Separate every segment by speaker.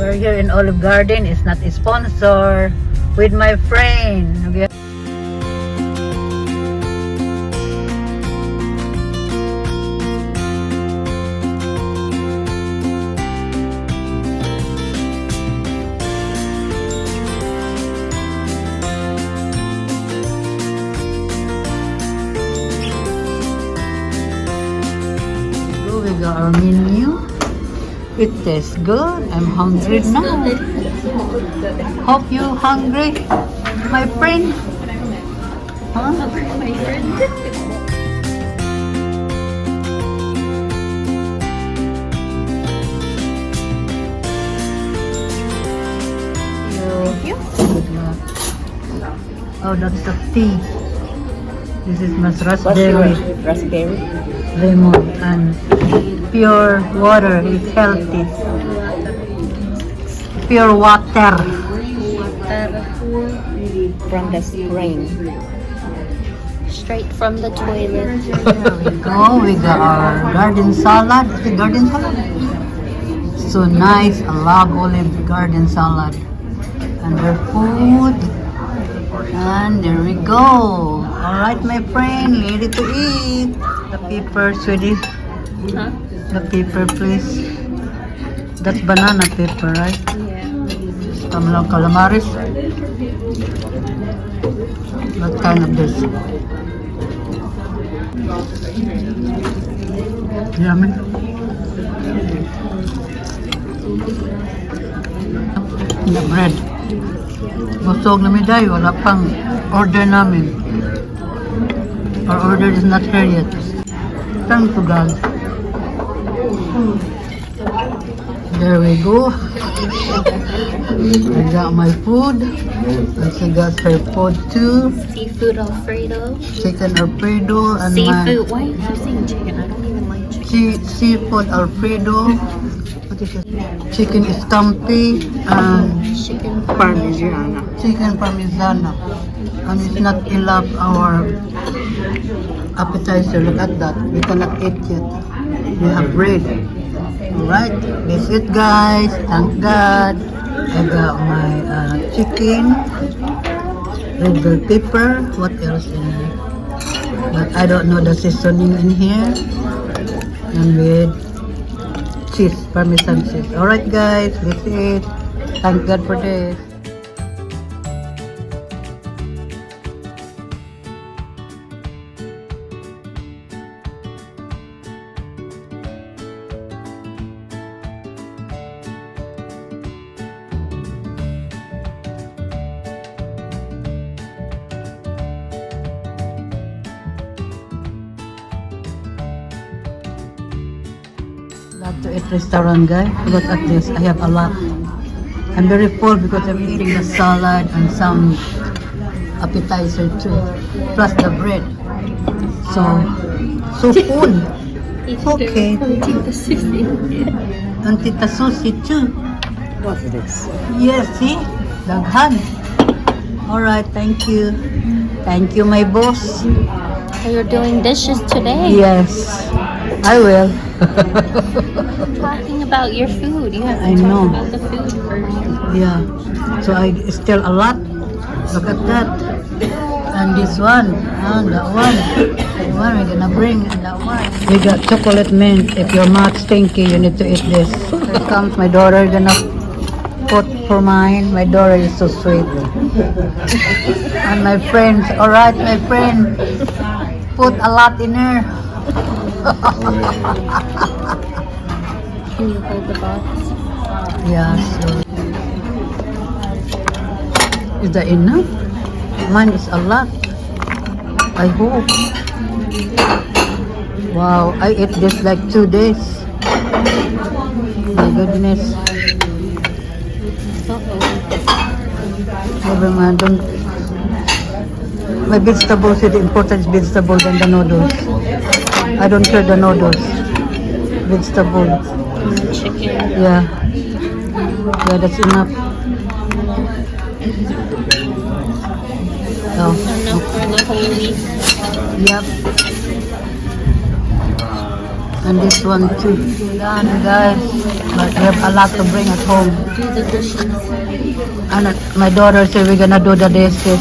Speaker 1: We're here in Olive Garden. It's not a sponsor. With my friend. Okay. We got our menu. It tastes good. I'm hungry now. Hope you hungry, my friend. Huh?
Speaker 2: My friend.
Speaker 1: Thank you. Oh, that's the tea. This is my raspberry.
Speaker 2: Raspberry.
Speaker 1: Lemon and pure water is healthy. Pure water.
Speaker 2: From the spring. Straight from the toilet.
Speaker 1: There we go. We got our garden salad. Is it garden salad? So nice. I love olive garden salad. And their food. And there we go. Alright, my friend. Ready to eat. The paper, sweetie.
Speaker 2: Huh?
Speaker 1: The paper, please. That's banana paper, right?
Speaker 2: Yeah.
Speaker 1: Calamaris. What kind of this? Yummy. The bread. Busog na miday. Wala pang order namin. Our order is not here yet. Thank you, God. There we go. I got my food. And she got her food too.
Speaker 2: Seafood Alfredo.
Speaker 1: Chicken Alfredo and
Speaker 2: Seafood. Why are you saying chicken? I don't even like chicken.
Speaker 1: seafood Alfredo. What is it? Chicken scampi and
Speaker 2: Chicken Parmigiana.
Speaker 1: chicken parmigiana. And it's not enough our appetizer. Look at that. We cannot eat yet. We have bread. Alright, that's it, guys. Thank God. I got my chicken, red bell pepper. What else in here? But I don't know the seasoning in here. And with cheese, parmesan cheese. Alright, guys. That's it. Thank God for this. Love to eat restaurant, guys. Look at this. I have a lot. I'm very full because I'm eating the salad and some appetizer too, plus the bread. So full. Okay. And Tita Susie too.
Speaker 2: What's this?
Speaker 1: Yes, see? Daghan. Alright, thank you. Thank you, my boss.
Speaker 2: So you're doing dishes today?
Speaker 1: Yes, I will.
Speaker 2: Talking about your food. You have to
Speaker 1: I
Speaker 2: talk
Speaker 1: know.
Speaker 2: about the food first.
Speaker 1: Yeah. So I still a lot. Look at that. And this one. And that one. That one we're gonna bring. And that one. We got chocolate mint. If your mouth's stinky, you need to eat this. Here comes my daughter. Gonna put for mine. My daughter is so sweet. And my friends. Alright, my friend. Put a lot in her.
Speaker 2: Can you hold the box?
Speaker 1: Yeah, so is that enough? Mine is a lot. I hope. Wow, I ate this like 2 days. My goodness. Never mind, don't. My vegetables is the important vegetable than the noodles. I don't care the noodles. Vegetable.
Speaker 2: Chicken.
Speaker 1: Yeah. Yeah, that's enough. Oh.
Speaker 2: Enough for the whole week.
Speaker 1: Yep. And this one too. Done, guys. But we have a lot to bring at home.
Speaker 2: Do the dishes.
Speaker 1: And my daughter said we're gonna do the dishes.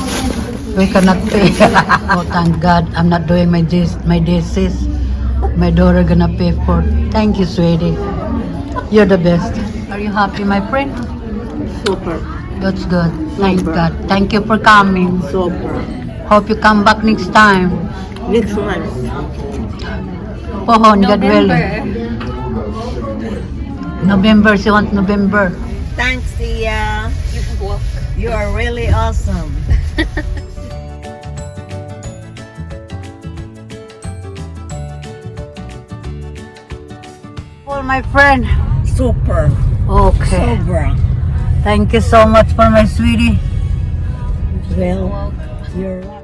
Speaker 1: We cannot pay. Oh, thank God, I'm not doing my dishes. My daughter gonna pay for. Thank you, sweetie. You're the best. Are you happy, my friend?
Speaker 3: Super.
Speaker 1: That's good. Thank God. Thank you for coming.
Speaker 3: Super.
Speaker 1: Hope you come back next time.
Speaker 3: Next month.
Speaker 1: Pohon, God willing.
Speaker 2: November.
Speaker 1: November, she wants November.
Speaker 3: Thanks, Tia.
Speaker 2: You're welcome.
Speaker 3: You are really awesome.
Speaker 1: Well, my friend.
Speaker 3: Super.
Speaker 1: Okay.
Speaker 3: Super.
Speaker 1: Thank you so much for my sweetie.
Speaker 3: Well, you're right.